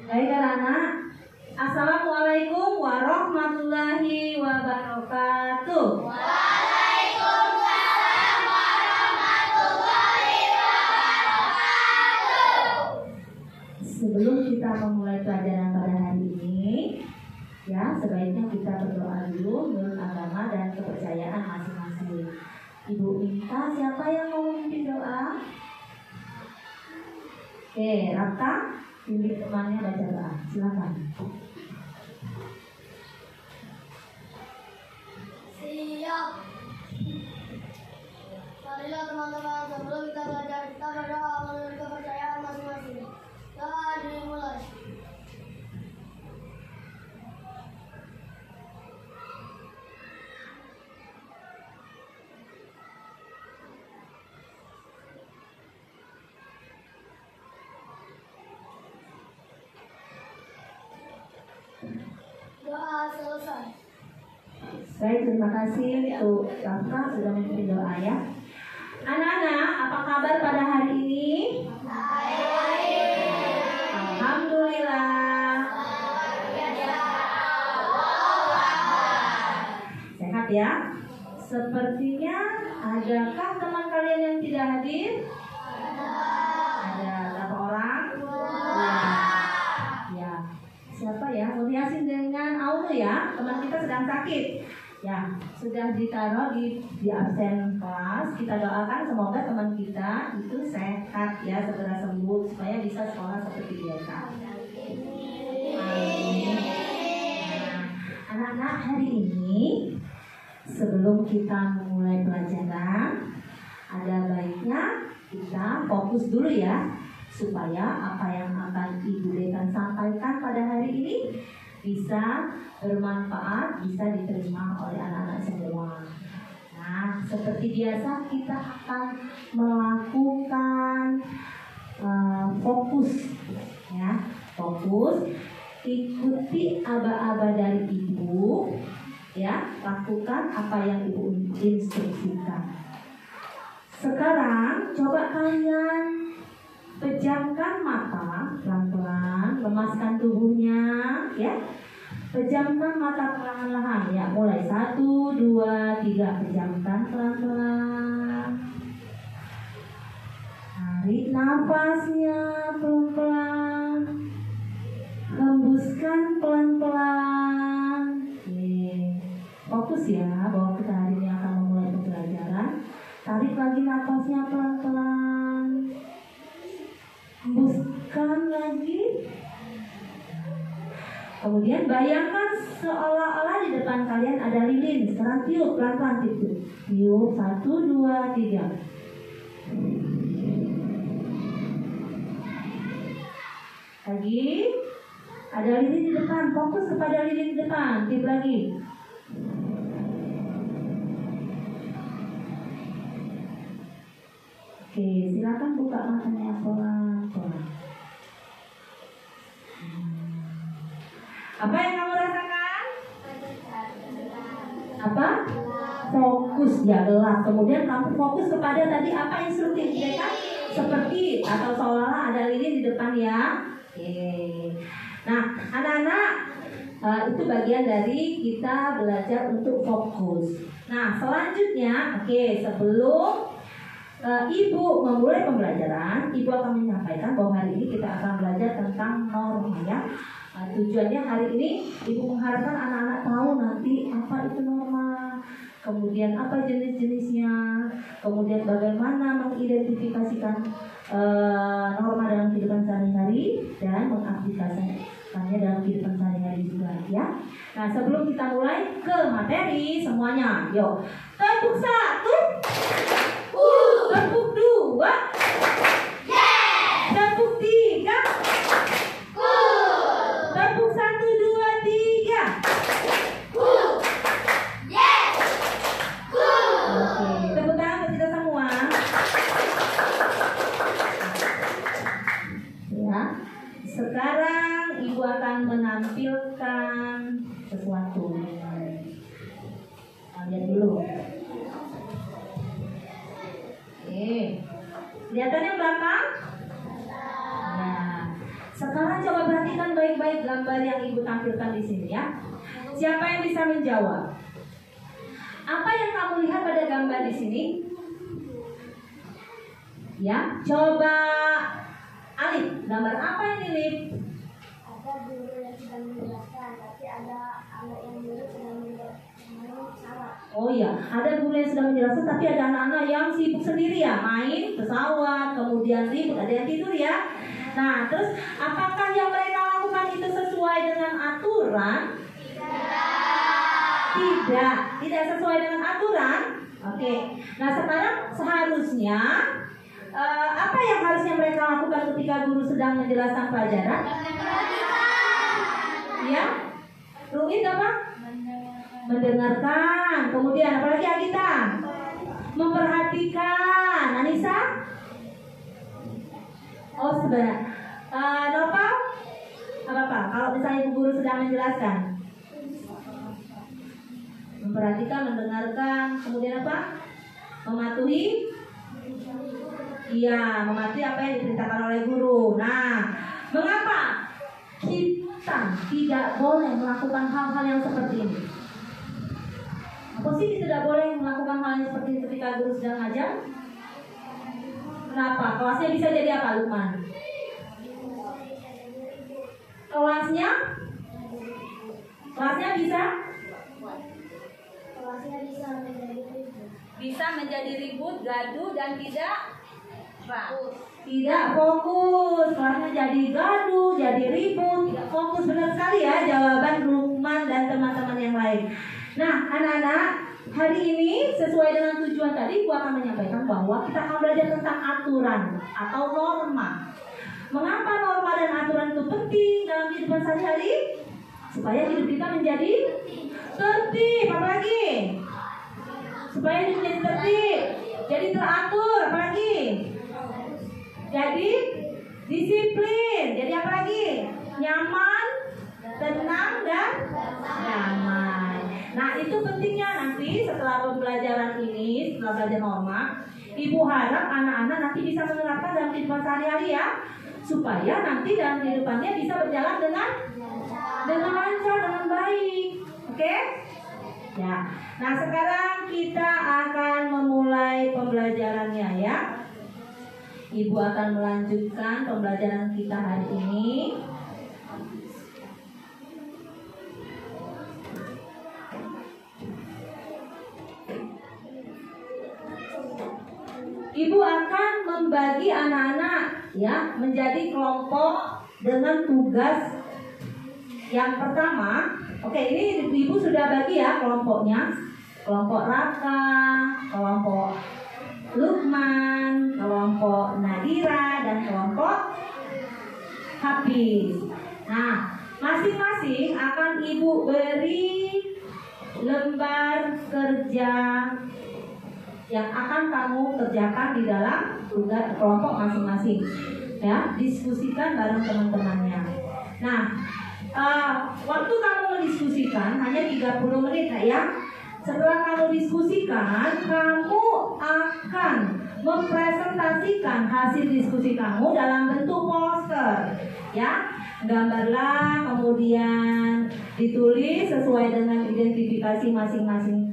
Baik anak-anak, Assalamualaikum warahmatullahi wabarakatuh. Waalaikumsalam warahmatullahi wabarakatuh. Sebelum kita memulai pelajaran pada hari ini, ya sebaiknya kita berdoa dulu menurut agama dan kepercayaan masing-masing. Ibu minta siapa yang mau memimpin doa? Oke, Raka, pilih temannya baca doa. Silakan. Siap. Marilah teman-teman, sebelum kita belajar, kita berdoa menurut kepercayaan masing-masing. Doa dimulai. Doa selesai. Baik, terima kasih untuk Raka sudah memimpin doa ya. Anak-anak, apa kabar pada hari ini? Alhamdulillah. Sehat ya? Sepertinya adakah teman kalian yang tidak hadir? Ada berapa orang? Ya. Siapa ya? Yasin dengan Auno ya. Teman kita sedang sakit. Ya, sudah ditaruh di absen kelas. Kita doakan semoga teman kita itu sehat ya, segera sembuh supaya bisa sekolah seperti biasa. Amin. Nah, anak-anak, hari ini sebelum kita memulai pelajaran, ada baiknya kita fokus dulu ya, supaya apa yang akan Ibu Dekan sampaikan pada hari ini bisa bermanfaat, bisa diterima oleh anak-anak semua. Nah, seperti biasa kita akan melakukan fokus, ya, fokus. Ikuti aba-aba dari Ibu, ya, lakukan apa yang Ibu instruksikan. Sekarang coba kalian pejamkan mata pelan-pelan, lemaskan tubuhnya, ya. Pejamkan mata perlahan-lahan, ya. Mulai 1, 2, 3, pejamkan pelan-pelan. Tarik nafasnya pelan-pelan, hembuskan pelan-pelan. Oke. Fokus ya, bahwa kita hari ini akan memulai pembelajaran. Tarik lagi nafasnya pelan-pelan, hembuskan lagi. Kemudian bayangkan seolah-olah di depan kalian ada lilin. Sekarang tiup pelan-pelan, tiup. Tiup 1, 2, 3. Lagi. Ada lilin di depan. Fokus kepada lilin di depan. Tiup lagi. Oke, silakan buka matanya pelan-pelan. Apa yang kamu rasakan? Apa? Fokus ya, gelap. Kemudian kamu fokus kepada tadi apa instruksi kan? Seperti atau seolah-olah ada lilin di depan ya. Oke. Nah, anak-anak, itu bagian dari kita belajar untuk fokus. Nah, selanjutnya, sebelum Ibu memulai pembelajaran, Ibu akan menyampaikan bahwa hari ini kita akan belajar tentang norma ya. Tujuannya hari ini Ibu mengharapkan anak-anak tahu nanti apa itu norma, kemudian apa jenis-jenisnya, kemudian bagaimana mengidentifikasikan norma dalam kehidupan sehari-hari dan mengaplikasikannya dalam kehidupan sehari-hari juga ya. Nah, sebelum kita mulai ke materi semuanya, yuk tepuk 1, tepuk 2, tepuk 3, tepuk 1, 2, 3. Oke, tepuk tangan untuk kita semua. Ya, sekarang Ibu akan menampilkan sesuatu. Lihat dulu. Oke, kelihatan yang belakang? Nah, sekarang coba perhatikan baik. baik-baik gambar yang Ibu tampilkan di sini ya. Siapa yang bisa menjawab? Apa yang kamu lihat pada gambar di sini? Ya, coba Alif, gambar apa ini, Alif? Ada guru yang sedang menjelaskan, tapi ada anak yang dulu sedang menjelaskan salah. Oh iya, ada guru yang sedang menjelaskan, tapi ada anak-anak yang sibuk sendiri ya, main pesawat, kemudian ribut, ada yang tidur ya. Nah, terus apakah yang mereka lakukan itu sesuai dengan aturan? Tidak sesuai dengan aturan. Oke. Nah, sekarang seharusnya apa yang harusnya mereka lakukan ketika guru sedang menjelaskan pelajaran? Ya, Ruin apa? Mendengarkan. Kemudian apalagi Agita? Memperhatikan. Anissa? Oh sebenarnya. Nopal? Apa? Kalau misalnya guru sedang menjelaskan? Memperhatikan, mendengarkan. Kemudian apa? Mematuhi. Iya, mematuhi apa yang diperintahkan oleh guru. Nah, mengapa kita tidak boleh melakukan hal-hal yang seperti ini? Apa sih tidak boleh melakukan hal yang seperti ini ketika guru sedang ngajar? Kenapa? Kelasnya bisa jadi apa, Lukman? Kelasnya bisa? Kelasnya Bisa menjadi ribut, gaduh, dan tidak fokus. Kelasnya jadi gaduh, jadi ribut, tidak fokus. Benar sekali ya jawaban Lukman dan teman-teman yang lain. Nah, anak-anak, hari ini sesuai dengan tujuan tadi, gua akan menyampaikan bahwa kita akan belajar tentang aturan atau norma. Mengapa norma dan aturan itu penting dalam kehidupan sehari-hari? Supaya hidup kita menjadi tertib. Apalagi? Supaya hidup menjadi tertib, jadi teratur. Apalagi? Jadi disiplin. Jadi apa lagi? Nyaman, tenang, dan damai. Nah, itu pentingnya nanti setelah pembelajaran ini, setelah belajar norma, Ibu harap anak-anak nanti bisa menerapkan dalam kehidupan sehari-hari ya, supaya nanti dalam kehidupannya bisa berjalan dengan lancar, dengan baik. Oke? Ya. Nah, sekarang kita akan memulai pembelajarannya ya. Ibu akan melanjutkan pembelajaran kita hari ini. Ibu akan membagi anak-anak ya menjadi kelompok dengan tugas yang pertama. Oke, ini Ibu sudah bagi ya kelompoknya. Kelompok Raka, kelompok Lukman, kelompok Nadira, dan kelompok Hafiz. Nah, masing-masing akan Ibu beri lembar kerja yang akan kamu kerjakan di dalam tugas kelompok masing-masing. Ya, diskusikan bareng teman-temannya. Nah, waktu kamu mendiskusikan hanya 30 menit ya. Setelah kamu diskusikan, kamu akan mempresentasikan hasil diskusi kamu dalam bentuk poster. Ya, gambarlah, kemudian ditulis sesuai dengan identifikasi masing-masing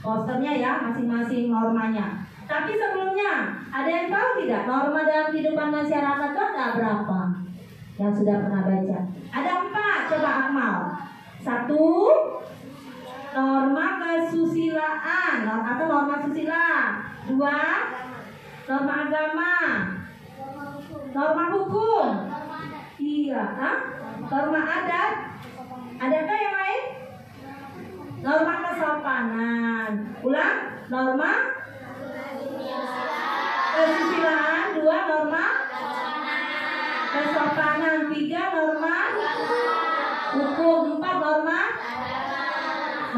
posternya ya, masing-masing normanya. Tapi sebelumnya, ada yang tahu tidak norma dalam kehidupan masyarakat itu ada berapa? Yang sudah pernah baca? Ada 4, coba Akmal. 1, norma kesusilaan atau norma susila. 2, norma agama. Norma hukum. Iya, norma adat. Adakah yang lain? Norma kesopanan. Ulang, norma kesusilaan. 2, norma kesopanan. 3, norma hukum. 4,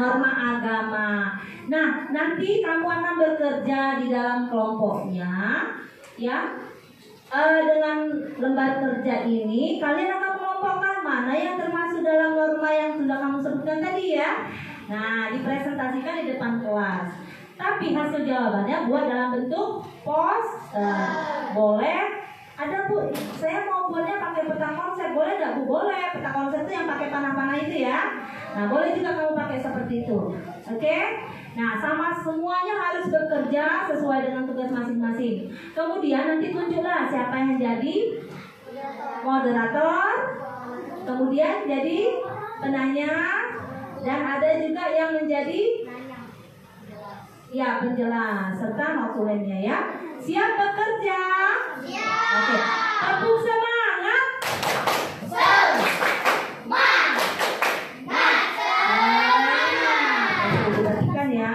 norma agama. Nah, nanti kamu akan bekerja di dalam kelompoknya, ya. Dengan lembar kerja ini, kalian akan mengelompokkan mana yang termasuk dalam norma yang sudah kamu sebutkan tadi ya. Nah, dipresentasikan di depan kelas. Tapi hasil jawabannya buat dalam bentuk poster. Boleh? Ada Bu, saya mau buatnya pakai peta konsep, boleh nggak Bu? Boleh. Peta konsep itu yang pakai panah-panah itu ya. Nah, boleh juga kamu pakai seperti itu. Oke? Nah, sama semuanya harus bekerja sesuai dengan tugas masing-masing. Kemudian nanti tunjuklah siapa yang jadi moderator, kemudian jadi penanya, dan ada juga yang menjadi ya penjelas serta notulennya ya. Siap bekerja? Siap. Oke. Tepuk semangat. Perhatikan ya.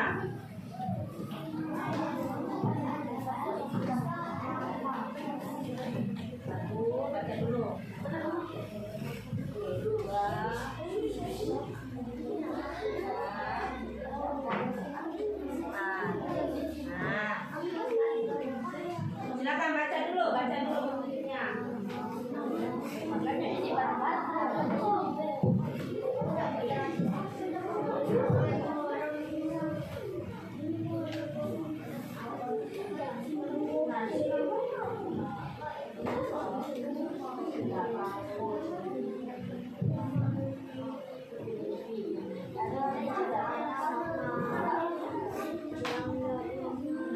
Baca dulu. Silakan baca dulu maksudnya.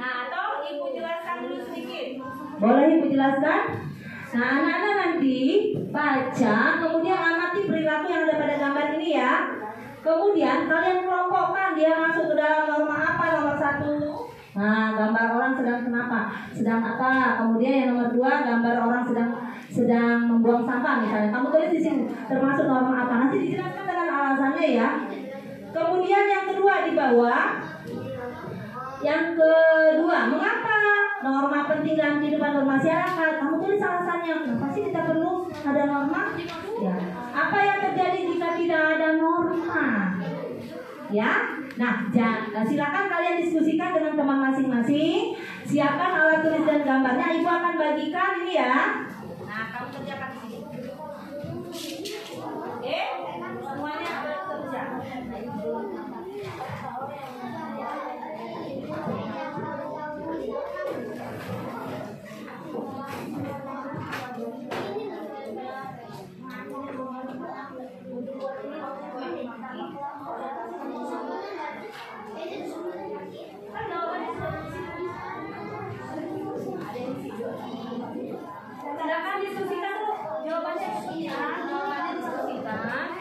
Nah, atau Ibu jelaskan dulu sedikit. Boleh Ibu jelaskan? Nah, anak-anak nanti baca, kemudian amati perilaku yang ada pada gambar ini ya. Kemudian kalian kelompokkan dia masuk ke dalam norma apa, nomor 1. Nah, gambar orang sedang kenapa? Sedang apa? Kemudian yang nomor 2, gambar orang sedang membuang sampah misalnya. Kamu tulis di sini termasuk norma apa? Nanti dijelaskan dengan alasannya ya. Kemudian yang kedua di bawah. Yang kedua, mengapa norma penting dalam kehidupan bermasyarakat? Kamu tulis alasannya. Kenapa sih kita perlu ada norma? Ya. Apa yang terjadi jika tidak ada norma? Ya. Nah, silakan kalian diskusikan dengan teman masing-masing. Siapkan alat tulis dan gambarnya. Ibu akan bagikan ini ya. Nah, kamu kerjakan di sini. Oke? Semuanya kerja. Silakan diskusikan dulu jawabannya. Jawabannya diskusikan.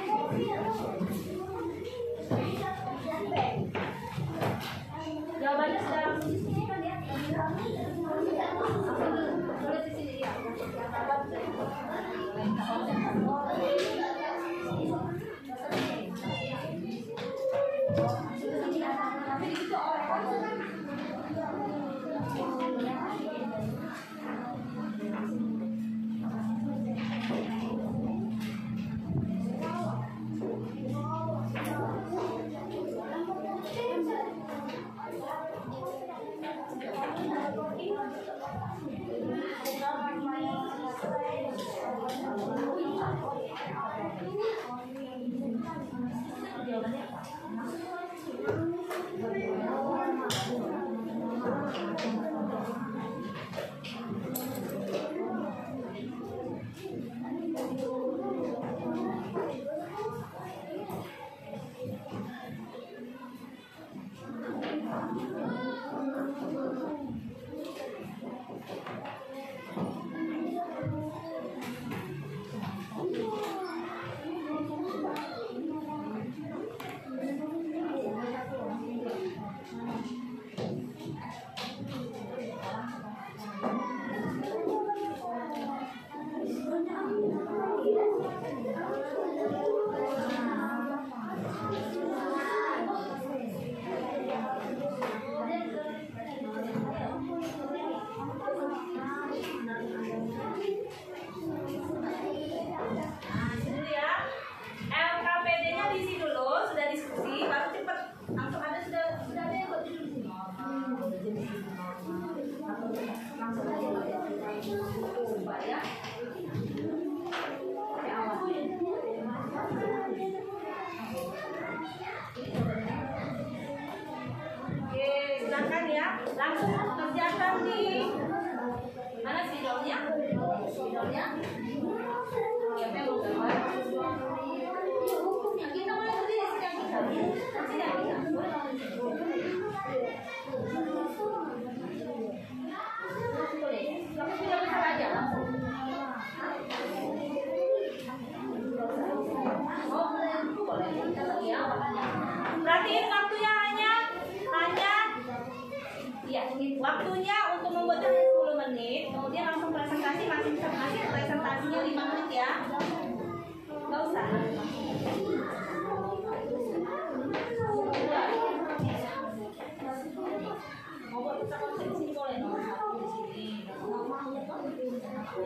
Mau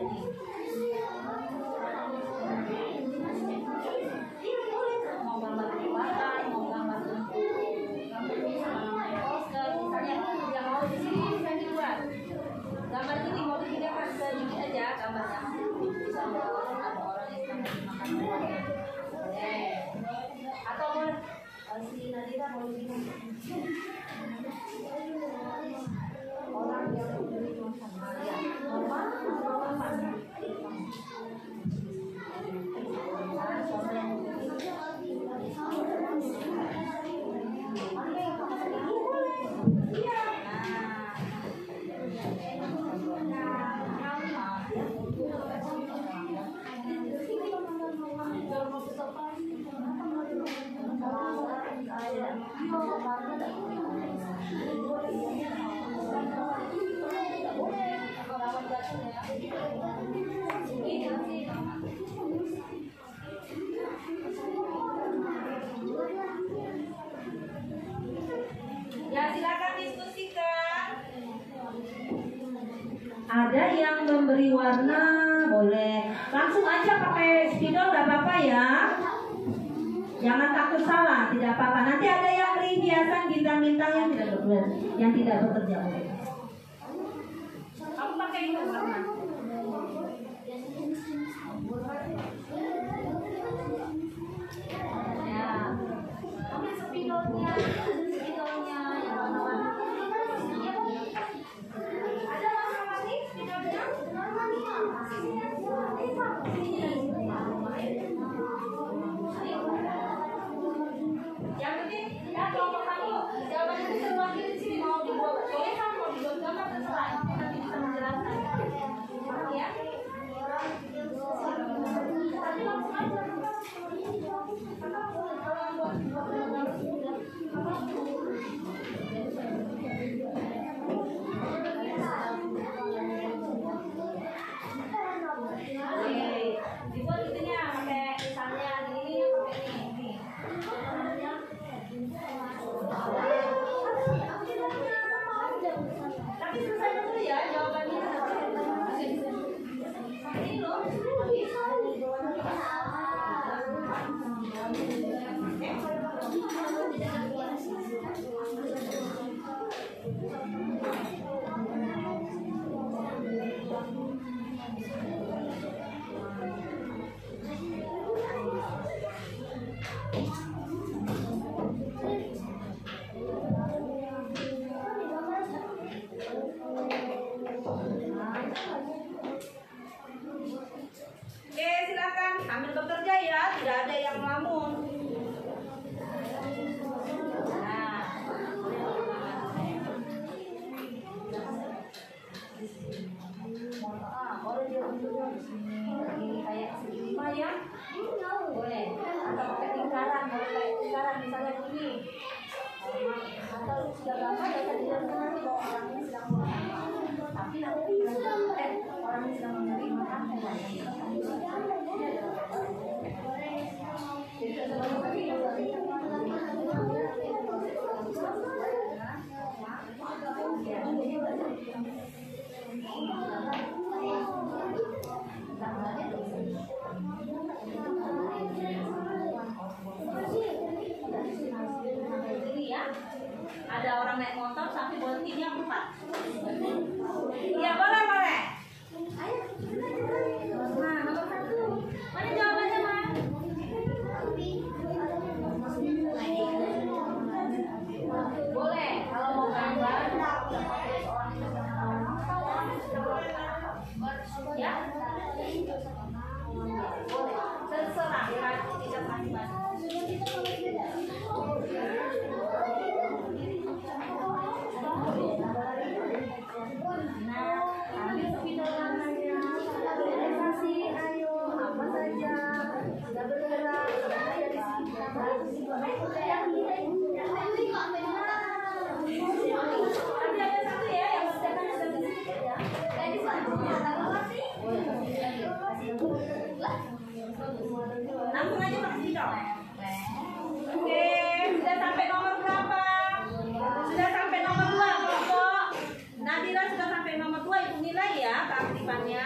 gambar kekuatan, mau gambar poster, misalnya yang mau di sini bisa dibuat. Gambar ini mau dipindahkan sedikit aja gambarnya. Bisa ada orang yang sedang makan boleh. Atau boleh si Nadira mau bikin orang yang beri makan. Ya, normal pasti. Ya, silakan diskusikan. Ada yang memberi warna, boleh. Langsung aja pakai spidol, nggak apa-apa ya. Jangan takut salah, tidak apa-apa. Nanti ada yang beri hiasan bintang-bintang yang tidak bekerja. Kamu pakai itu warna. Ya, pakai spidolnya yang warna-warni. Ada warna-warni spidolnya? Yang penting ya kelompok kamu jawabannya itu terwakili di sini, mau dibuat boleh kan, mau dibuat gambar terserah, nanti bisa menjelaskan ya. Tapi langsung aja. Dibuat itunya pakai misalnya ini pakai ini. Tapi selesai dulu ya jawabannya. Ini loh. Oke, silakan sambil bekerja ya, tidak ada yang melamun. Boleh dia untuknya di sini kayak segini ya, boleh. Atau pakai lingkaran, boleh pakai lingkaran misalnya begini. Atau sudah gambar ya tadi nanti bahwa orangnya sedang makan, tapi nanti orangnya sedang menerima makan. Ada orang naik motor tapi berhentinya 4. Iya, boleh. Nah, nomor 1. Mana jawabannya, Ma? Boleh. Kalau mau gambar ya. Boleh. Terserah ya, tidak masing-masing. Nah, ambil spidol warnanya. Realisasi, ayo apa saja sudah bergerak, sudah ada di sini. Tapi ada satu ya yang mengerjakan sudah di sini ya. Langsung aja pakai spidol. Oke, sudah sampai nomor berapa? Sudah sampai nomor 2 kelompok. Nadira sudah sampai nomor 2, itu nilai ya keaktifannya.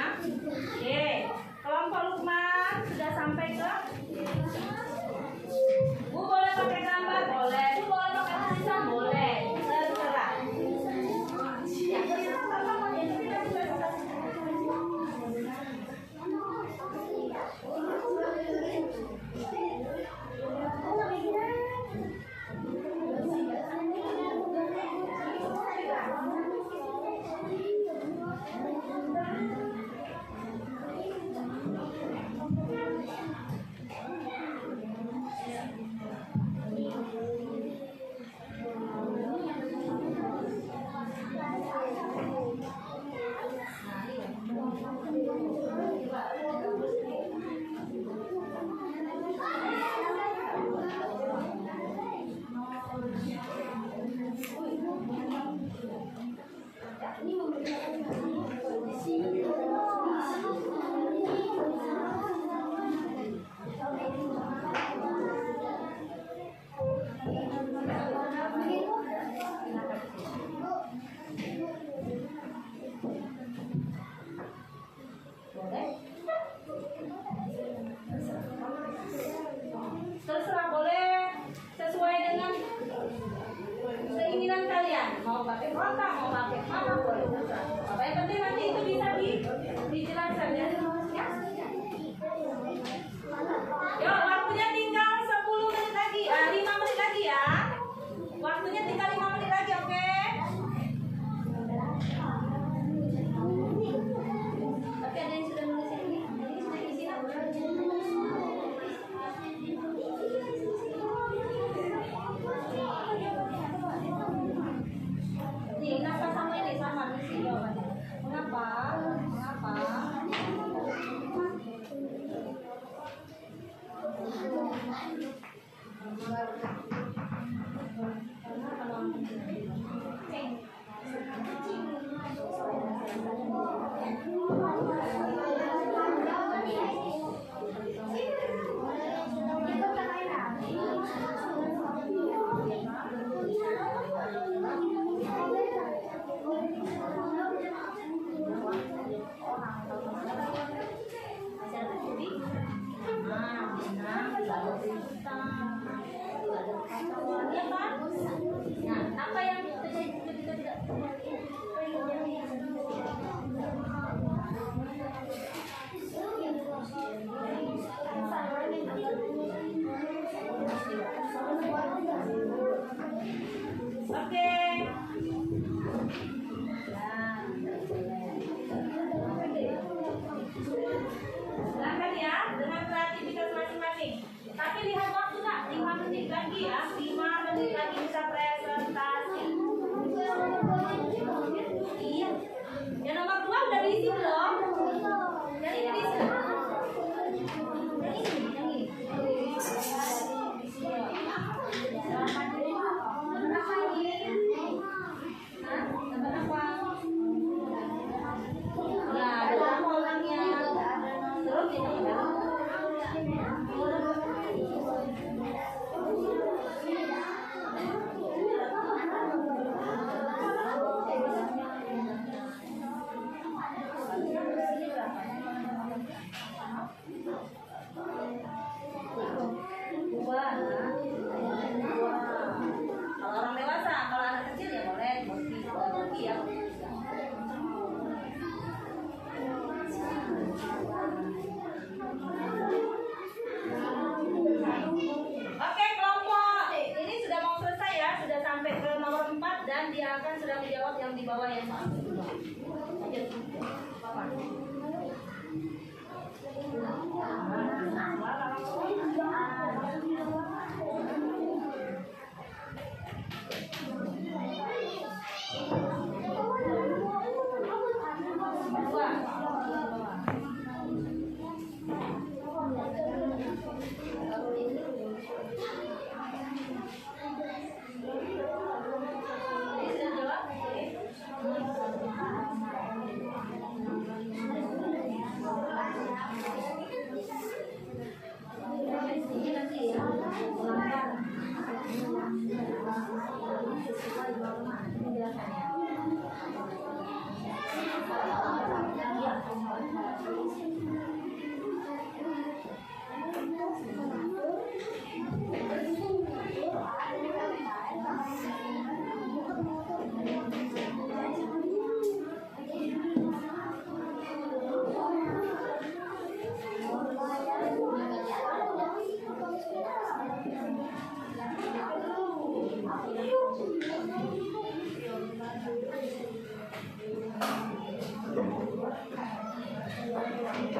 Oke,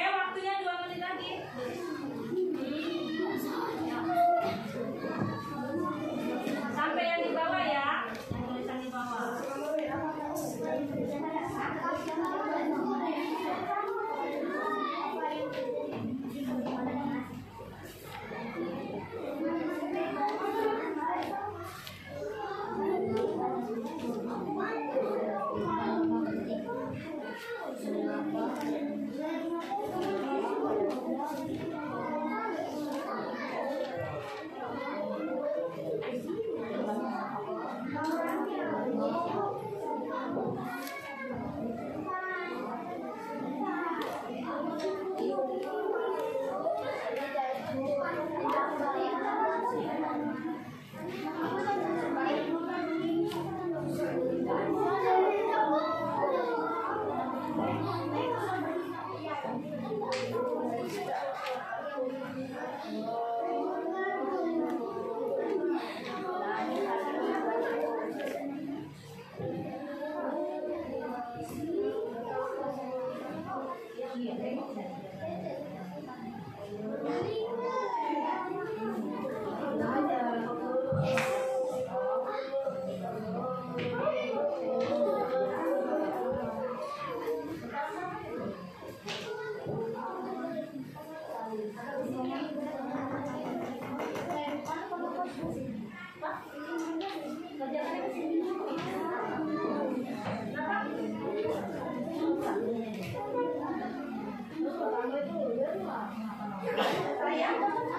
waktunya 2 menit lagi. Sampai yang di bawah ya, yang tulisan di bawah.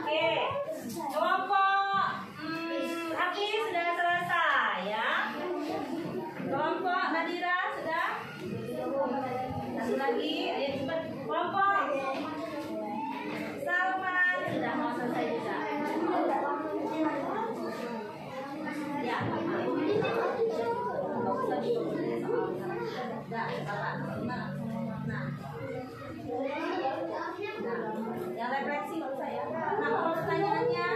Oke, kelompok Aki sudah selesai ya. Kelompok Nadira sudah. Satu lagi, ayo cepat. Kelompok Salman sudah mau selesai juga. Ya, nggak usah ditulis soal. Sudah, nah. Yang refleksi menurut saya. Nah, kalau pertanyaannya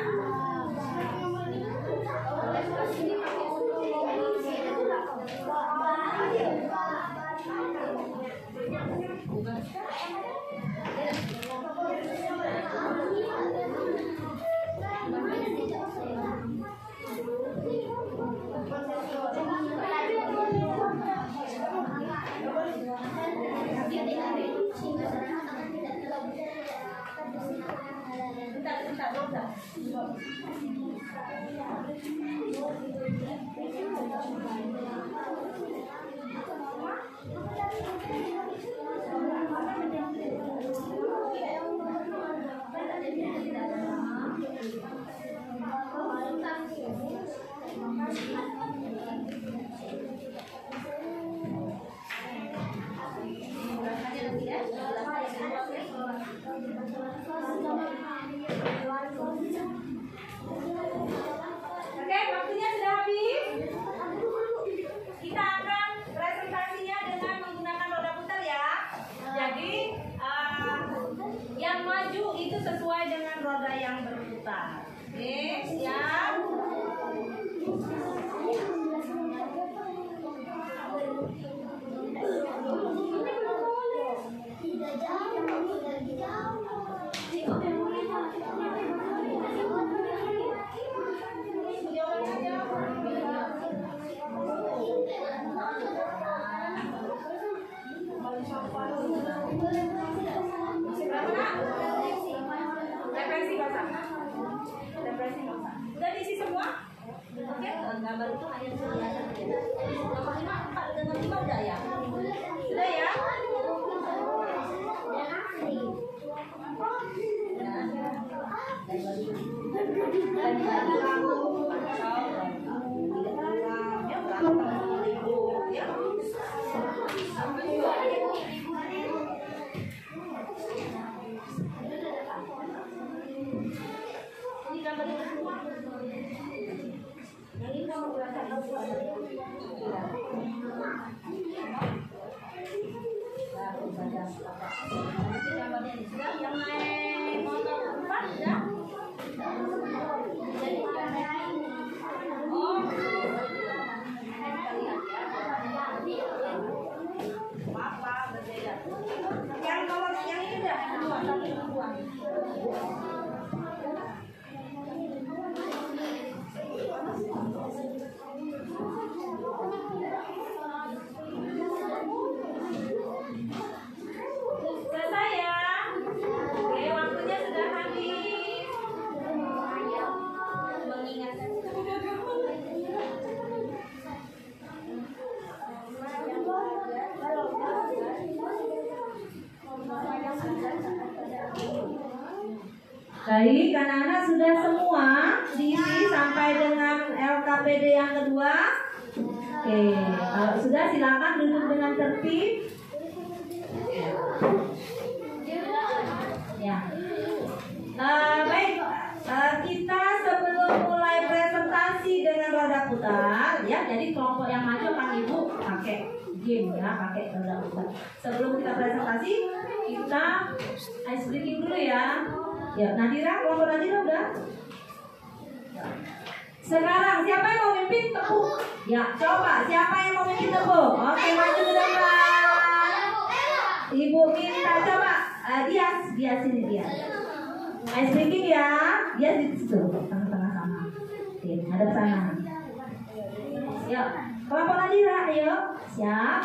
oke, waktunya sudah habis. Kita akan presentasinya dengan menggunakan roda putar ya. Jadi yang maju itu sesuai dengan roda yang berputar. Oke, siap? Udah diisi semua? Oke, gambar itu hanya kelihatan ya. Nomor 5, 4 dengan 5 udah ya? Sudah ya? Ini gambar itu semua. Yang ini kamu gunakan. Nanti gambarnya ini sudah yang naik motor 4 sudah. Jadi oh, kita lihat ya. Apa berbeda? Yang kalau yang ini udah dua, satu dua. Selesai ya. Oke, waktunya sudah habis. Mengingatkan. Baik, anak-anak sudah semua diisi sampai dengan LKPD yang kedua. Oke, kalau sudah silakan duduk dengan tertib. Ya. Baik, kita sebelum mulai presentasi dengan roda putar, ya. Jadi kelompok yang maju akan ibu pakai game ya, pakai roda putar. Sebelum kita presentasi, kita ice breaking dulu ya. Ya, Nadira, kelompok Nadira udah. Sekarang siapa yang mau mimpin tepuk? Ya, coba siapa yang mau mimpin tepuk? Oke, maju ke depan. Ibu minta coba dia sini dia. Ice breaking ya, dia di situ tengah-tengah sana. Oke, hadap sana. Yuk, kelompok Nadira, ayo, siap,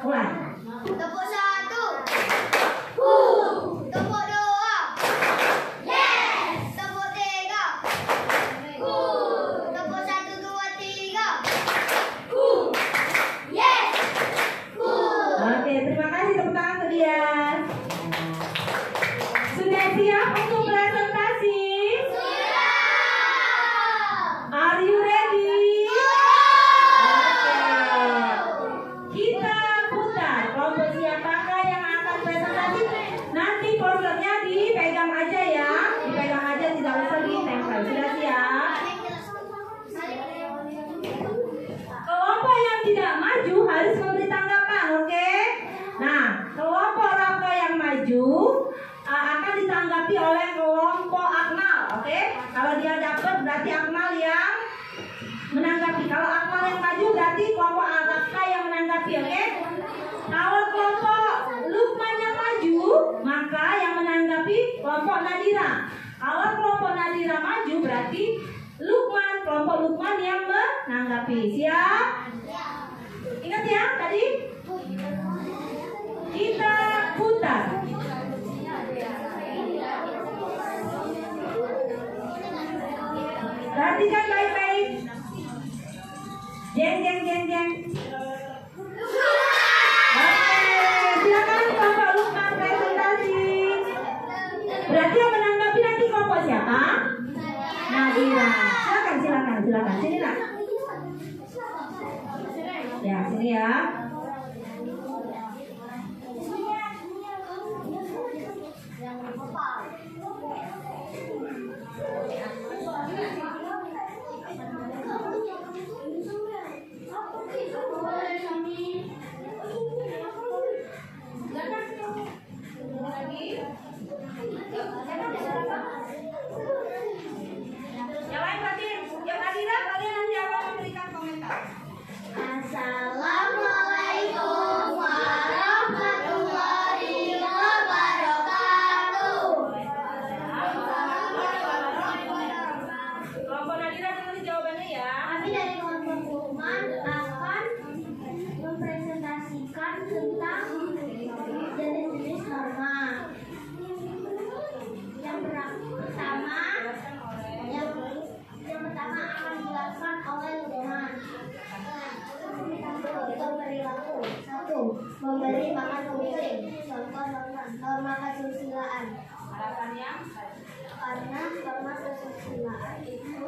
mulai. Tepuk 1. Tepuk 2. Tepuk 3. Tepuk 1, 2, 3. Oke, terima kasih tepuk tangan ke dia. Sudah siap untuk presentasi? Are you ready? Kita putar. Kelompok siapakah yang akan presentasi? Nanti posternya dipegang aja ya. Dipegang aja, tidak usah ditempel. Sudah siap? Kelompok yang tidak maju harus memberi tanggapan, oke? Nah, kelompok Raka yang maju akan ditanggapi oleh kelompok Akmal, oke? Kalau dia dapat berarti Akmal yang menanggapi. Kalau Akmal yang maju berarti kelompok Raka yang menanggapi, oke? Kalau kelompok Lukman yang maju, maka yang menanggapi kelompok Nadira. Kalau kelompok Nadira maju berarti kelompok Lukman yang menanggapi. Siap? Ingat ya tadi? Kita putar. Perhatikan baik-baik. Jeng. Oke, silakan kelompok Lukman presentasi. Berarti yang menanggapi nanti kelompok siapa? Nadira. Silakan. Sini nak. Ya, sini ya. Yang lain perhatiin, yang Nadira kalian nanti akan memberikan komentar. Assalamualaikum warahmatullahi wabarakatuh. Kelompok Nadira tulis jawabannya ya. Kami dari kelompok Lukman akan mempresentasikan tentang jenis norma. Yang pertama akan dijelaskan oleh Lukman. Perilaku 1. Memberi makan kucing. Contoh norma kesusilaan. Alasannya? Karena norma kesusilaan itu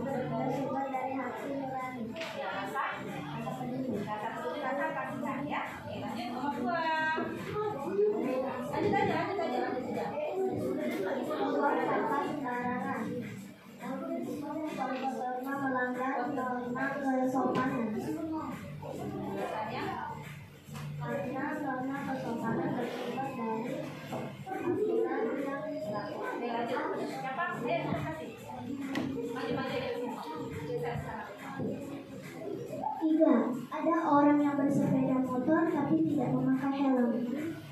bersumber dari hati nurani. Rasa peduli, rasa kasihan ya. Oke, lanjut nomor 2. Lanjut aja. Membuang sampah sembarangan. Contoh norma melanggar norma kesopanan. Alasannya? Karena norma kesopanan memakai helm,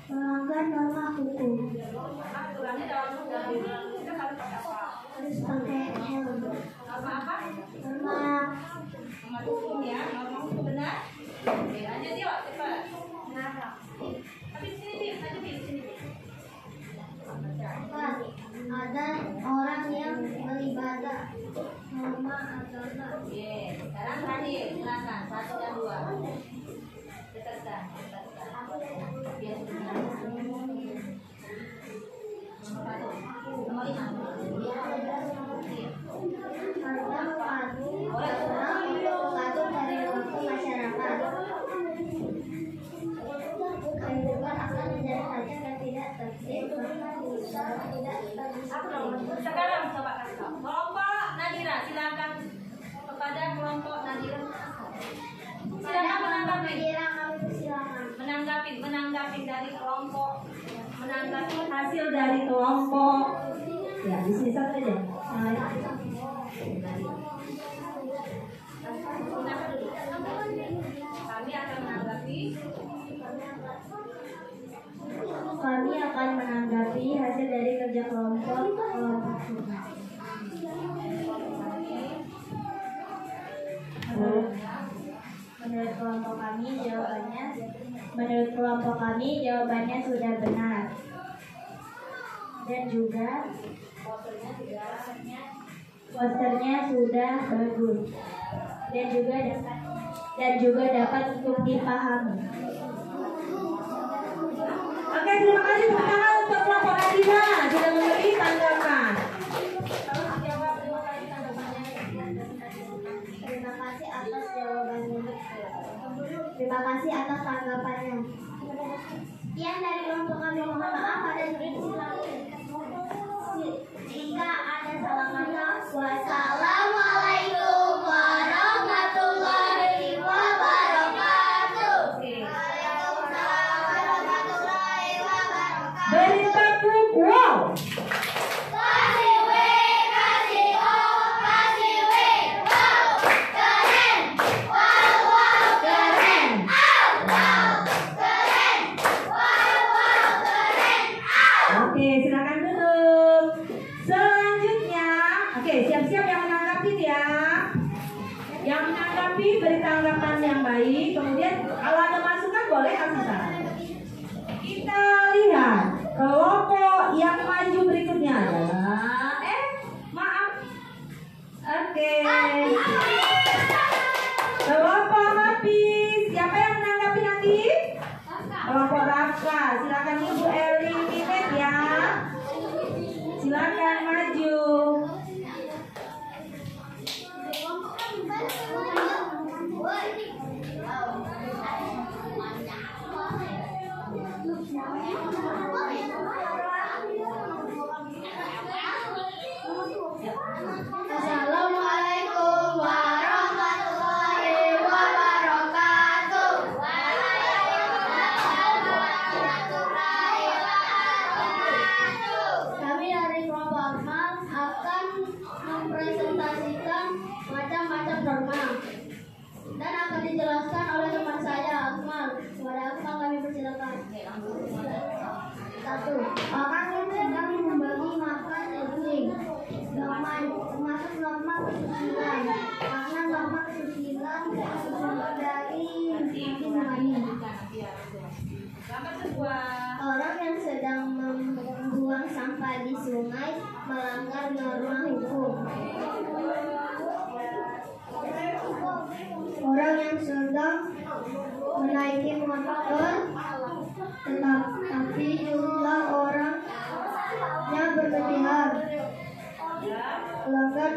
melanggar norma hukum. Harus pakai helm. Norma hukum ya, norma hukum benar. Oke, lanjut yuk, cepat. Tapi sini, sini. Ada orang yang beribadah norma agama. Sekarang terakhir, silakan 1 dan 2. Dekatkan. Biar benar. Nomor 5. Mengatur dari waktu masyarakat. Kehidupan akan menjadi saja dan tidak tertib. Sekarang coba kasih tahu. Kelompok Nadira, silakan kepada kelompok Nadira. Silakan menanggapi dari kelompok, menanggapi hasil dari kelompok. Ya, di sini satu aja. Kami akan menanggapi hasil dari kerja kelompok. Menurut kelompok kami jawabannya sudah benar. Dan juga posternya sudah bagus. Dan juga dapat untuk dipahami. Oke, terima kasih tepuk tangan untuk kelompok Nadira sudah memberi tanggapan. Terima kasih atas tanggapannya. Sekian dari kelompok kami, mohon maaf ada jika ada salah kata. Wassalamualaikum warahmatullahi wabarakatuh. Waalaikumsalam warahmatullahi wabarakatuh. Beri tepuk wow. Kasih W, kasih O, kasih W, wow, keren, wow, wow, keren, wow, keren, wow, keren, Oke, silakan duduk. Selanjutnya, oke, siap-siap yang menanggapi ya. Yang menanggapi beri tanggapan yang baik. Kemudian kalau ada masukan boleh kasih saran. Kita lihat kelompok yang maju berikutnya adalah maaf. Oke. Kelompok Hafiz. Siapa yang menanggapi nanti? Kelompok Rafka. Silakan Ibu Eli Mimet ya. Silakan maju. Assalamualaikum warahmatullahi wabarakatuh. Kami dari kelompok Akmal akan mempresentasikan macam-macam norma dan akan dijelaskan oleh teman saya Akmal. Kepada Akmal kami persilakan. 1. Orang yang sedang membagi makan kucing. Termasuk norma kesusilaan. Karena norma kesusilaan dari ini. Orang yang sedang membuang sampah di sungai melanggar norma hukum. Orang yang sedang menaiki motor tetapi jumlah orangnya berlebihan, melanggar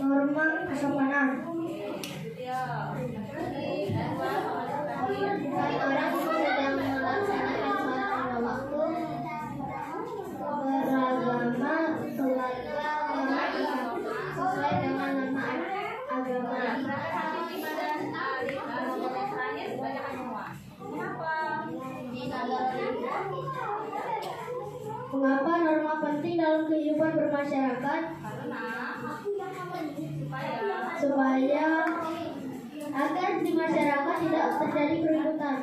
norma kesopanan. Dan orang yang sedang melaksanakan sholat lima waktu beragama keluarga sesuai dengan norma agama. Mengapa norma penting dalam kehidupan bermasyarakat? Supaya agar di masyarakat tidak terjadi keributan.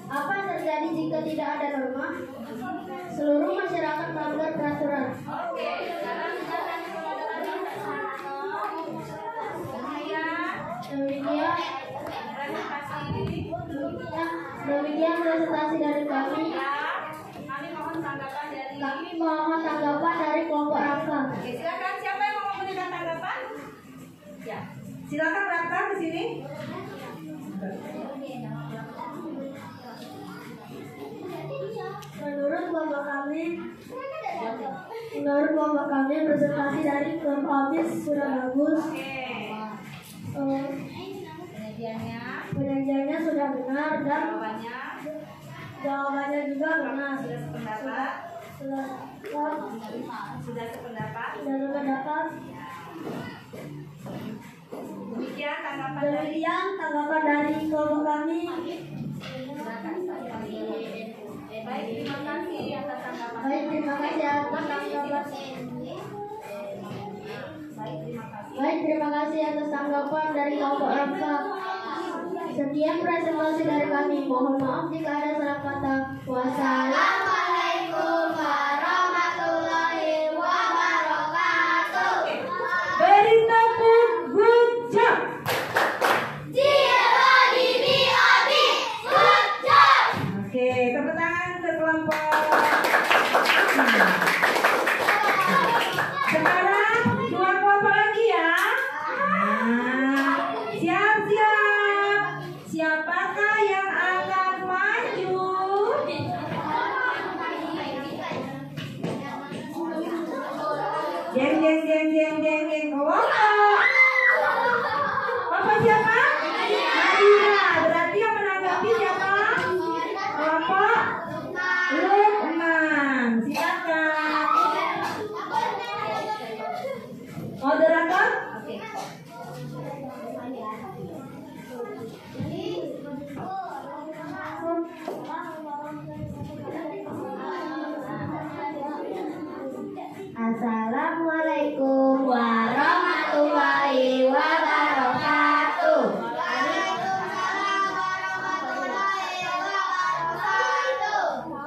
Apa yang terjadi jika tidak ada norma? Seluruh masyarakat melanggar peraturan. Demikian presentasi dari kami. Kami mohon tanggapan dari kelompok Raka. Oke, silakan. Siapa yang mau memberikan tanggapan? Ya, silakan Raka ke sini. Menurut kelompok kami presentasi dari kelompok Amis sudah bagus. Penyajiannya sudah benar dan jawabannya juga benar. Sudah sependapat. Demikian tanggapan dari kelompok kami. Baik, terima kasih atas tanggapan. Baik, terima kasih atas tanggapan dari kelompok Raka. Sekian presentasi dari kami. Mohon maaf jika ada salah kata. Wassalamualaikum warahmatullahi wabarakatuh. Beri tepuk, good job. Oke, tepuk tangan ke kelompok. Sekarang dua kelompok lagi ya. Nah, siap-siap. Siapakah yang akan maju? Jeng jeng jeng jeng jeng jeng kelompok. Kelompok siapa? Nadira. Berarti yang menanggapi siapa? Kelompok Lukman. Silakan. Moderator? Assalamualaikum warahmatullahi wabarakatuh.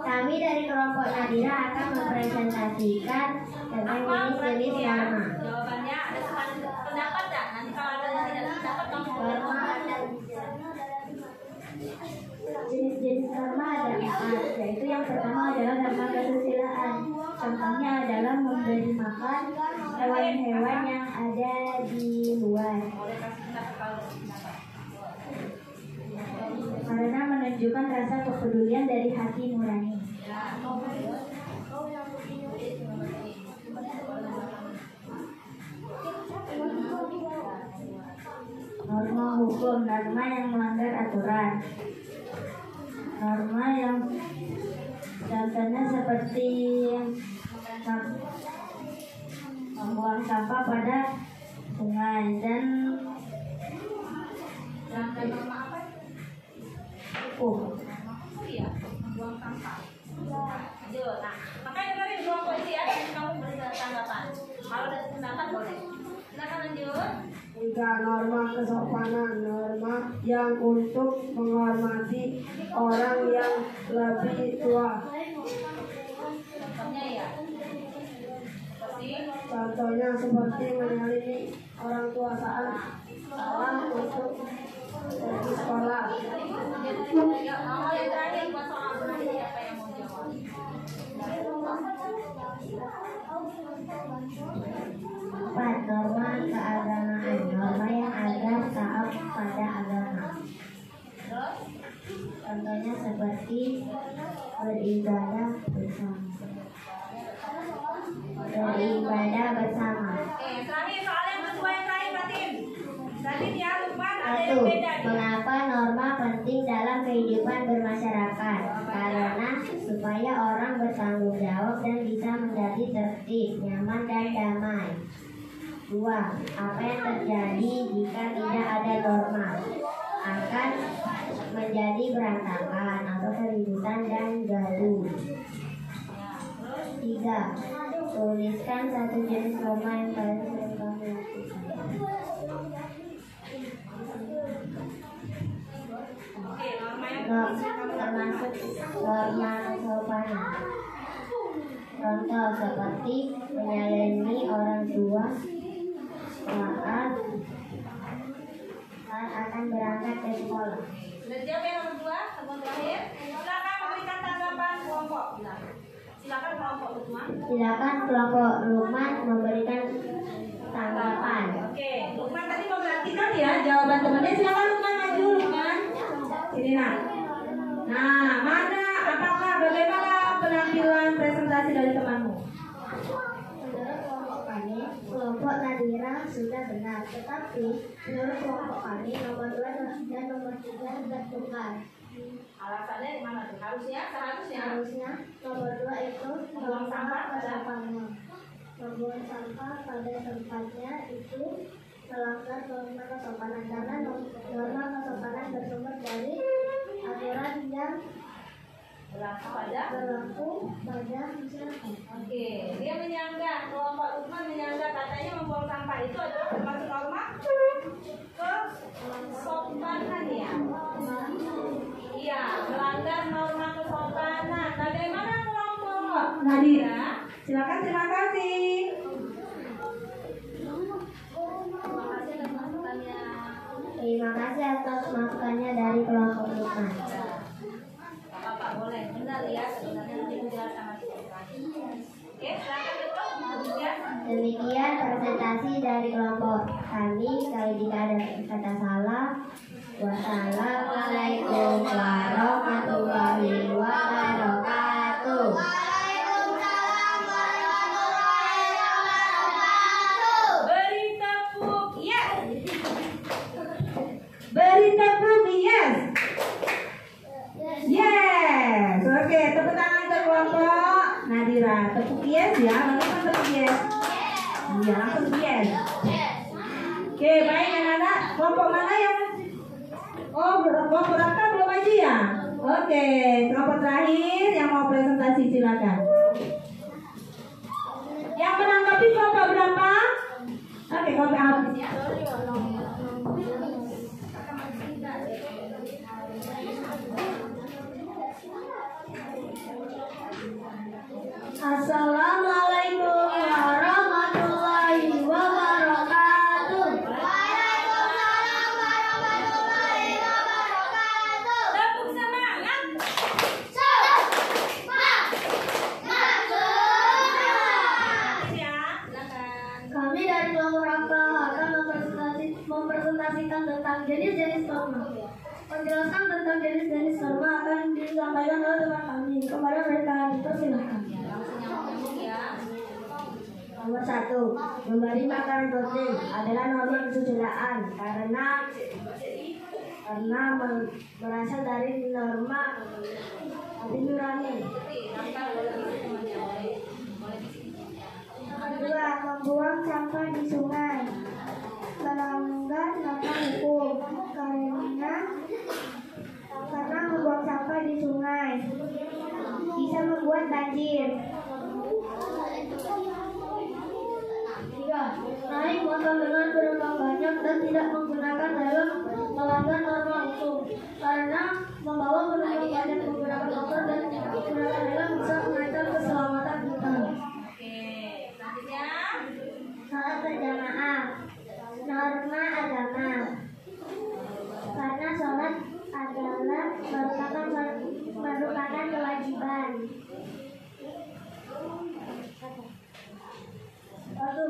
Kami dari kelompok Nadira akan mempresentasikan tentang jenis-jenis norma. Jawabannya ada pendapat tak? Nanti kalau ada yang tidak pendapat kamu Jenis-jenis norma ada 4, yaitu yang pertama adalah norma kesusilaan. Contohnya adalah memberi makan hewan-hewan yang ada di luar. Karena menunjukkan rasa kepedulian dari hati nurani. Norma hukum, norma yang melanggar aturan. Norma yang contohnya seperti membuang sampah pada sungai dan norma apa? hukum. Iya, membuang sampah. Lanjut. Nah, makanya dengerin kelompok itu ya, dan kamu beri tanggapan. Kalau ada pendapat boleh. Silakan lanjut. 3. Norma kesopanan, norma yang untuk menghormati orang yang lebih tua. Contohnya ya. Contohnya seperti menyalimi orang tua saat salah untuk pergi sekolah. Ya, mau yang terakhir buat soal berarti siapa yang mau jawab? 4. Norma keagamaan, norma yang agar taat pada agama. Contohnya seperti beribadah bersama. Oke, terakhir soal yang kedua yang terakhir Fatin. Tadi ya Lukman ada 1. yang beda. Mengapa norma penting dalam kehidupan bermasyarakat? Karena supaya orang bertanggung jawab dan bisa menjadi tertib, nyaman dan damai. 2. Apa yang terjadi jika tidak ada norma? Akan menjadi berantakan atau keributan dan gaduh. 3. Tuliskan satu jenis norma yang paling sering kamu lakukan. Oke, norma yang termasuk norma kesopanan. Contoh seperti menyalami orang tua saat akan berangkat ke sekolah. Sudah jawab ya nomor 2, temuan terakhir. Silakan memberikan tanggapan kelompok. Silakan kelompok Lukman. Silakan kelompok Lukman memberikan tanggapan. Oke, Lukman tadi memperhatikan ya jawaban temannya. Silakan Lukman maju, Lukman. Sini nak. Nah, mana? Apakah bagaimana penampilan presentasi dari temanmu? Menurut kelompok kami, kelompok Nadira sudah benar, tetapi menurut kelompok kami nomor 2 dan nomor 3 sudah benar. Alasannya di mana tuh? Seharusnya. Harusnya nomor 2 itu membuang sampah pada tempatnya. Membuang sampah pada tempatnya itu melanggar norma kesopanan karena norma kesopanan bersumber dari aturan yang Berlaku pada. berlaku pada masyarakat. Oke, dia menyanggah, kelompok Lukman menyanggah katanya membuang sampah itu adalah termasuk norma kesopanan ya. Iya, melanggar norma kesopanan. Bagaimana kelompok Nadira? Silakan, terima kasih. Terima kasih atas masukannya dari kelompok Lukman. Bapak boleh, benar ya, sebenarnya nanti menjelaskan lagi. Oke, silakan betul. Demikian presentasi dari kelompok kami. Kalau jika ada kata salah, wassalamualaikum warahmatullahi wabarakatuh. Beri tepuk yes. Beri tepuk yes. Yes. Oke, tepuk tangan untuk kelompok Nadira. Tepuk yes ya. Langsung tepuk yes. Iya, langsung yes. Oke, baik anak-anak. Kelompok mana yang kelompok Raka belum aja ya? Oke, kelompok terakhir yang mau presentasi silakan. Yang menanggapi kelompok berapa? Oke, kelompok habis ya. Assalamualaikum warahmatullahi wabarakatuh. Tepuk semangat. Ya, silakan. Kami dari kelompok Raka akan mempresentasikan tentang jenis-jenis norma. Menjelaskan tentang jenis-jenis norma akan disampaikan oleh teman kami. Kepada mereka dipersilakan. Langsung nyambung ya. Nomor 1, memberi makanan rutin adalah norma kesusilaan karena berasal dari norma hati nurani. Kedua, membuang sampah di sungai melanggar norma hukum karena membuang sampah di sungai bisa membuat banjir. Tiga, naik motor dengan penumpang banyak dan tidak menggunakan helm melanggar norma hukum karena membawa penumpang banyak menggunakan motor dan tidak menggunakan helm bisa mengancam keselamatan kita. Oke, selanjutnya. Salat berjamaah, norma agama. Karena sholat adalah merupakan kewajiban. Lalu,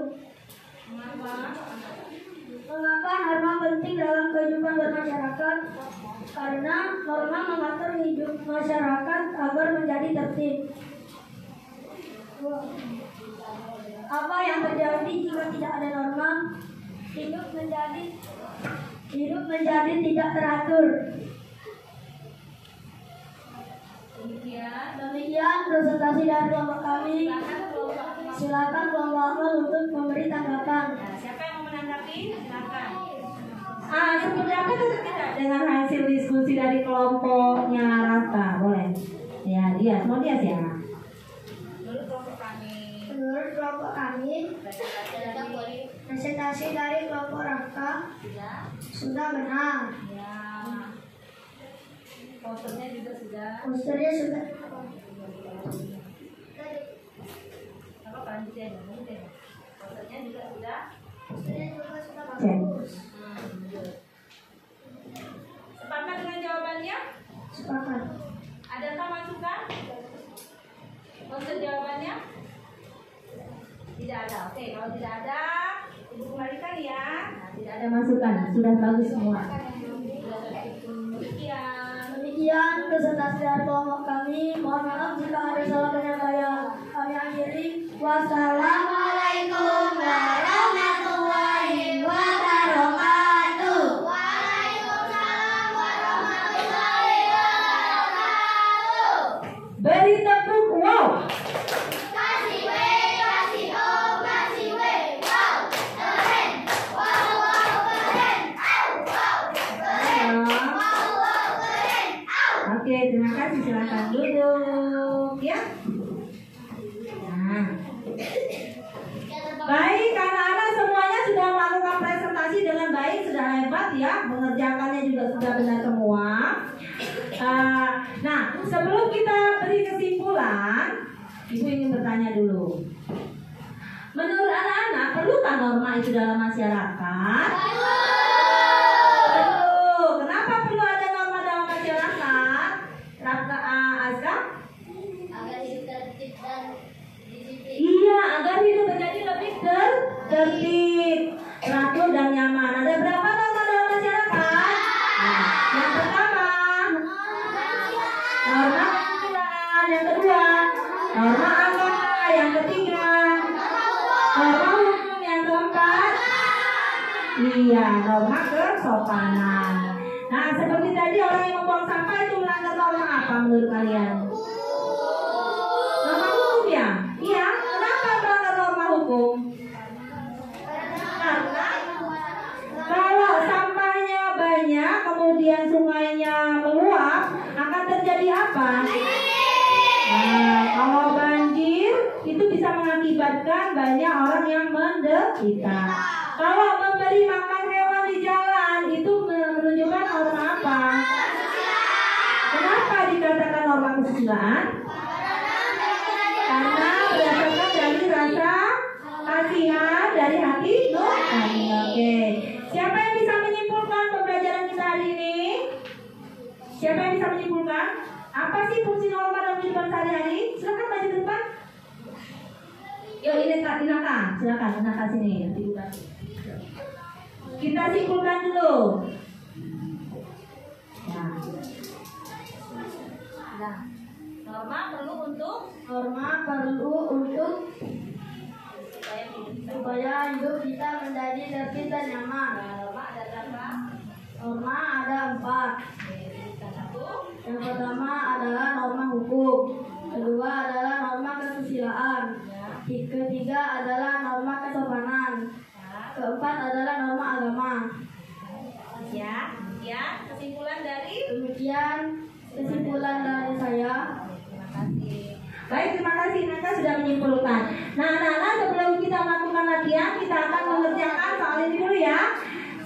mengapa norma penting dalam kehidupan bermasyarakat? Karena norma mengatur hidup masyarakat agar menjadi tertib. Apa yang terjadi jika tidak ada norma? Hidup menjadi tidak teratur. Demikian presentasi dari kelompok kami. Silakan kelompok awal untuk memberi tanggapan. Nah, siapa yang mau menanggapi? Silakan. Seperti apa tuh tidak dengan hasil diskusi dari kelompoknya Raka? Boleh. Ya, lihat, mau lihat ya. Menurut kelompok kami, Presentasi dari kelompok Raka sudah benar. ya. Posternya juga sudah. Posternya sudah. Apa lanjutin? Posternya juga sudah. Posternya juga sudah Cek. bagus. Sepakat dengan jawabannya? Sepakat. Adakah masukan? Untuk jawabannya? Tidak ada. Oke, kalau tidak ada, Ibu kembalikan ya. Nah, tidak ada masukan. Sudah bagus semua. Demikian presentasi dari kelompok kami. Mohon maaf jika ada salah penyampaian. Kami akhiri. Wassalamualaikum warahmatullahi wabarakatuh. Waalaikumsalam warahmatullahi wabarakatuh. Beri tepuk wow. Kasih W, kasih O, kasih W. Wow, keren. Wow, wow, keren. Au, wow, keren. Wow, wow, keren. Au. Oke, terima kasih. Silakan duduk ya. Nah, baik, anak-anak semuanya sudah melakukan presentasi dengan baik, sudah hebat ya, mengerjakannya juga sudah benar semua. Nah, sebelum kita beri kesimpulan, Ibu ingin bertanya dulu. Menurut anak-anak, perlukah norma itu dalam masyarakat? Perlu. Kenapa perlu ada norma dalam masyarakat? Azka? Agar hidup tertib dan disiplin. Iya, agar hidup menjadi lebih tertib, teratur dan nyaman. Ada berapa norma dalam masyarakat? Nah, yang pertama, norma keadilan. Yang kedua, norma agama. Yang ketiga, norma hukum. Yang keempat, iya, norma kesopanan. Nah, seperti tadi orang yang membuang sampah itu melanggar norma apa menurut kalian? Norma hukum ya? Iya, kenapa melanggar norma hukum? Karena kalau sampahnya banyak, kemudian sungainya meluap, akan terjadi apa? Nah, kalau banjir itu bisa mengakibatkan banyak orang yang menderita. Kalau memberi makan hewan di jalan itu menunjukkan norma apa? Kenapa dikatakan norma kesusilaan? Karena berdasarkan dari rasa kasihan dari hati nurani. Oke. Siapa yang bisa menyimpulkan pembelajaran kita hari ini? Siapa yang bisa menyimpulkan? Apa sih fungsi norma dalam kehidupan sehari-hari? Silakan maju ke depan. Yuk, ini Kak Inaka. Silakan Inaka sini. Kita simpulkan dulu. Nah, norma perlu untuk supaya hidup kita menjadi tertib dan nyaman. norma ada berapa? Norma ada 4. Satu. Yang pertama adalah norma hukum. Kedua adalah norma kesusilaan. Ketiga adalah norma kesopanan. Keempat adalah norma agama. Ya, kesimpulan dari. Demikian kesimpulan dari saya. Terima kasih. Baik, terima kasih Naka sudah menyimpulkan. Nah, anak-anak sebelum kita melakukan latihan, kita akan mengerjakan soal ini dulu ya.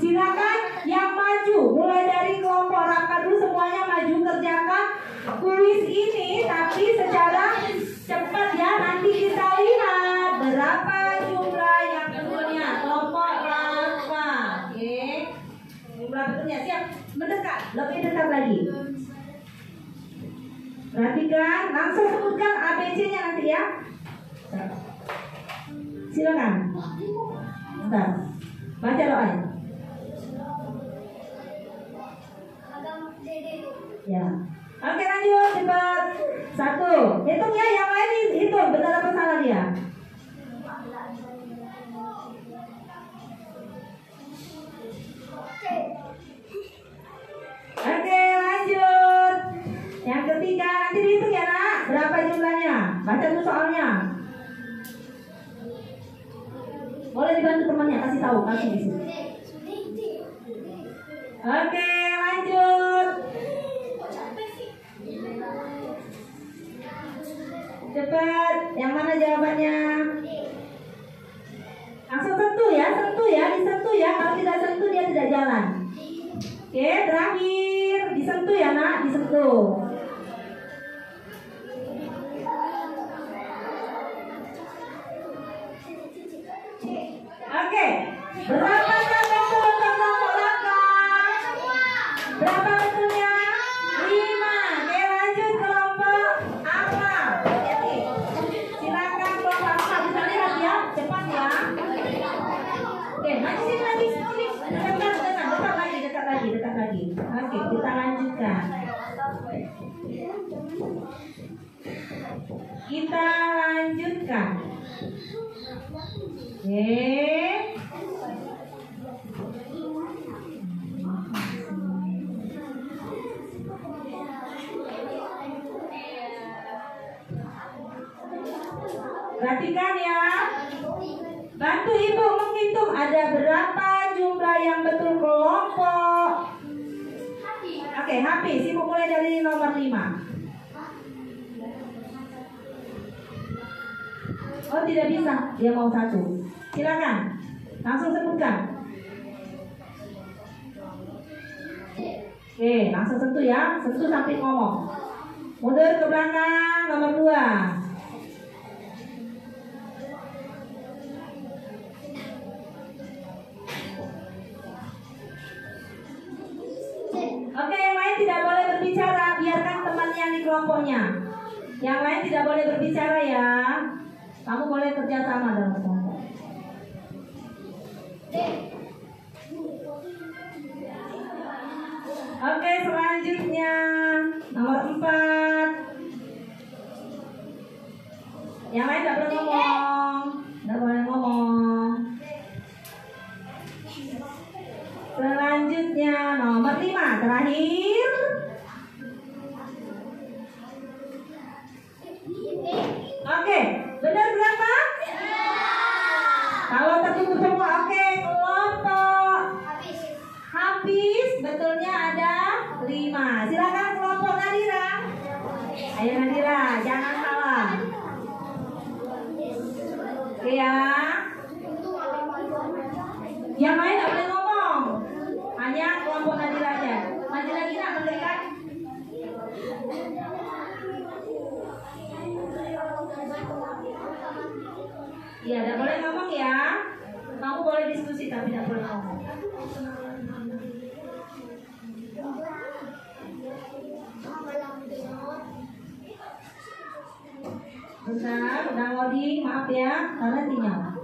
Silakan yang maju, mulai dari kelompok Raka dulu semuanya maju kerjakan kuis ini, tapi secara cepat ya. Nanti kita lihat berapa jumlah yang betulnya kelompok Raka. Oke, jumlah betulnya siap mendekat, lebih dekat lagi. Perhatikan, langsung sebutkan ABC-nya nanti ya. Silakan. Bentar. Baca doanya. Ya. Oke, lanjut cepat. 1. Hitung ya, yang lain hitung. Benar apa salah dia? Oke, lanjut. Yang ketiga, nanti dihitung ya nak. Berapa jumlahnya? Baca tuh soalnya. Boleh dibantu temannya, kasih tahu, kasih di sini. Oke, lanjut. Cepat, yang mana jawabannya? Langsung sentuh ya, disentuh ya. Kalau tidak sentuh dia tidak jalan. Oke, terakhir di Disentuh ya nak, disentuh. Oke, berapa betul untuk kelompok belakang? Berapa betulnya? 5. Oke, lanjut kelompok awal. Silakan kelompok awal, bisa lihat ya, cepat ya. Oke, maju sini lagi, sini. Dekat lagi. Oke, kita lanjutkan. Oke. Perhatikan ya. Bantu ibu menghitung ada berapa jumlah yang betul kelompok. Oke, habis. Ibu mulai dari nomor 5. Oh, tidak bisa. Dia mau 1. Silakan. Langsung sebutkan. Oke, langsung sentuh ya. Sentuh sampai ngomong. Mundur ke belakang nomor 2. Oke, yang lain tidak boleh berbicara. Biarkan temannya di kelompoknya. Yang lain tidak boleh berbicara ya. Kamu boleh kerja sama dalam kelompok. Oke, selanjutnya nomor 4. Yang lain tidak boleh ngomong. Tidak boleh ngomong. Selanjutnya nomor 5 terakhir. Oke, benar berapa? Kalau tertutup semua, oke, kelompok habis, betulnya ada 5. Silakan kelompok Nadira. Ayo Nadira, jangan salah. Oke ya. Yang lain tidak boleh ngomong. Hanya kelompok Nadira aja. Maju lagi nak, mendekat. Iya, tidak boleh ngomong ya. Kamu boleh diskusi tapi tidak boleh ngomong. Bentar, udah loading, maaf ya, karena sinyal.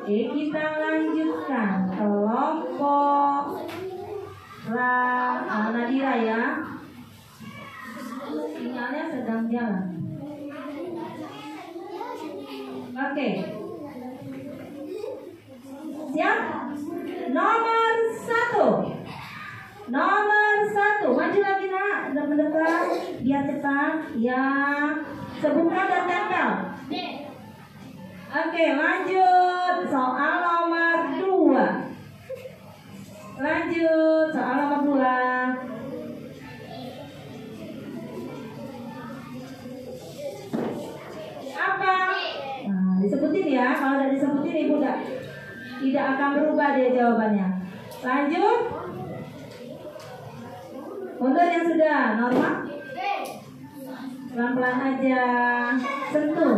Oke, kita lanjutkan kelompok Nadira ya. Sinyalnya sedang jalan. Oke. Siap? Nomor 1. Nomor 1. Maju lagi nak, mendekat biar cepat. Ya. Sebutkan dan tempel. Oke, lanjut soal nomor 2. Lanjut soal nomor 2. Apa? Nah, disebutin ya. Kalau udah disebutin ibu tidak akan berubah dia jawabannya. Lanjut. Mundur yang sudah normal. Pelan-pelan aja. Sentuh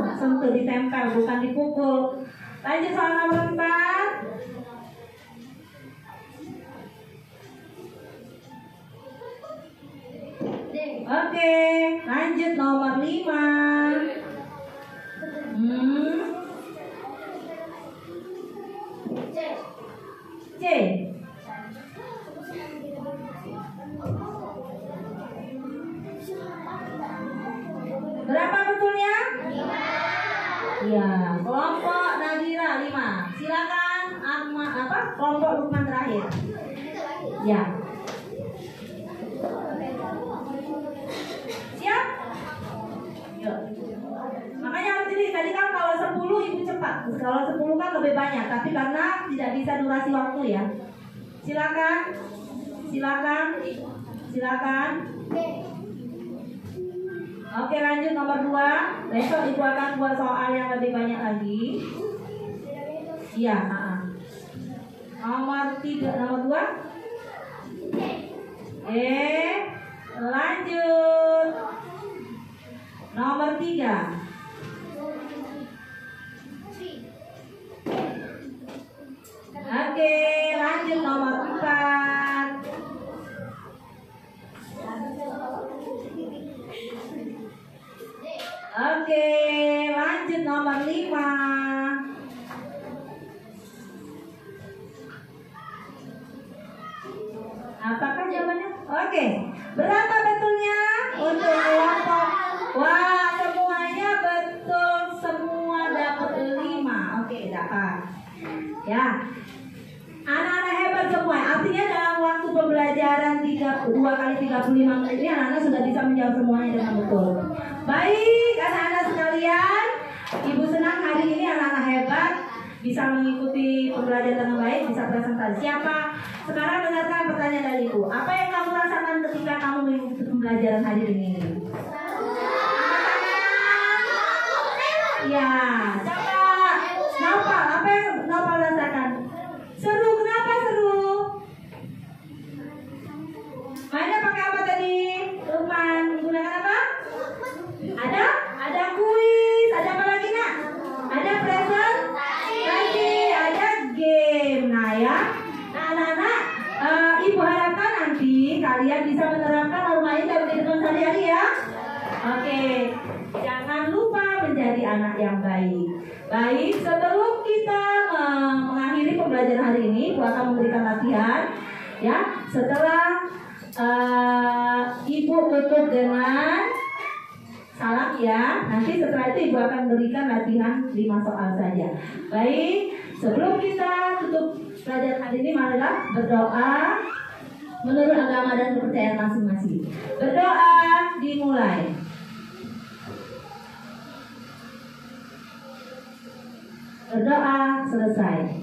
ditempel, bukan dipukul. Lanjut soal nomor 4. Oke, lanjut nomor 5. C. Berapa betulnya? 5. Ya, kelompok Nadira 5. Silakan kelompok Lukman terakhir. Ya. Siap? Yuk. Makanya harus ini tadi kan kalau 10 ibu cepat. Kalau 10 kan lebih banyak, tapi karena tidak bisa durasi waktu ya. Silakan. silakan. Oke, lanjut nomor 2. Besok ibu akan buat soal yang lebih banyak lagi. Iya. Nomor 3, nomor 2. Lanjut. Nomor 3. Oke, lanjut nomor 4. Oke, lanjut nomor 5. Apakah jawabannya? Oke, berapa betulnya untuk kelompok? Wah, semuanya betul, semua dapat 5. Oke, dapat. Ya, anak-anak hebat semua. Artinya dalam waktu pembelajaran 2 kali 35 menit ini anak-anak sudah bisa menjawab semuanya dengan betul. Baik, anak-anak sekalian, ibu senang hari ini anak-anak hebat bisa mengikuti pembelajaran dengan baik, bisa presentasi. Siapa? Sekarang dengarkan pertanyaan dari ibu. Apa yang kamu rasakan ketika kamu mengikuti pembelajaran hari ini? Ya, coba Nopal, apa yang Nopal rasakan? Seru, kenapa seru? Mainnya pakai apa tadi? Lukman, menggunakan apa? Ada kuis, ada apa lagi nak? Ada presentasi, ada game. Nah ya, anak-anak, ibu harapkan nanti kalian bisa menerapkan norma ini dalam kehidupan sehari-hari ya. Oke, jangan lupa menjadi anak yang baik. Baik, sebelum kita mengakhiri pembelajaran hari ini, ibu akan memberikan latihan. Ya, setelah ibu tutup dengan salam ya. Nanti setelah itu ibu akan berikan latihan 5 soal saja. Baik, sebelum kita tutup pelajaran hari ini, marilah berdoa menurut agama dan kepercayaan masing-masing. Berdoa dimulai. Berdoa selesai.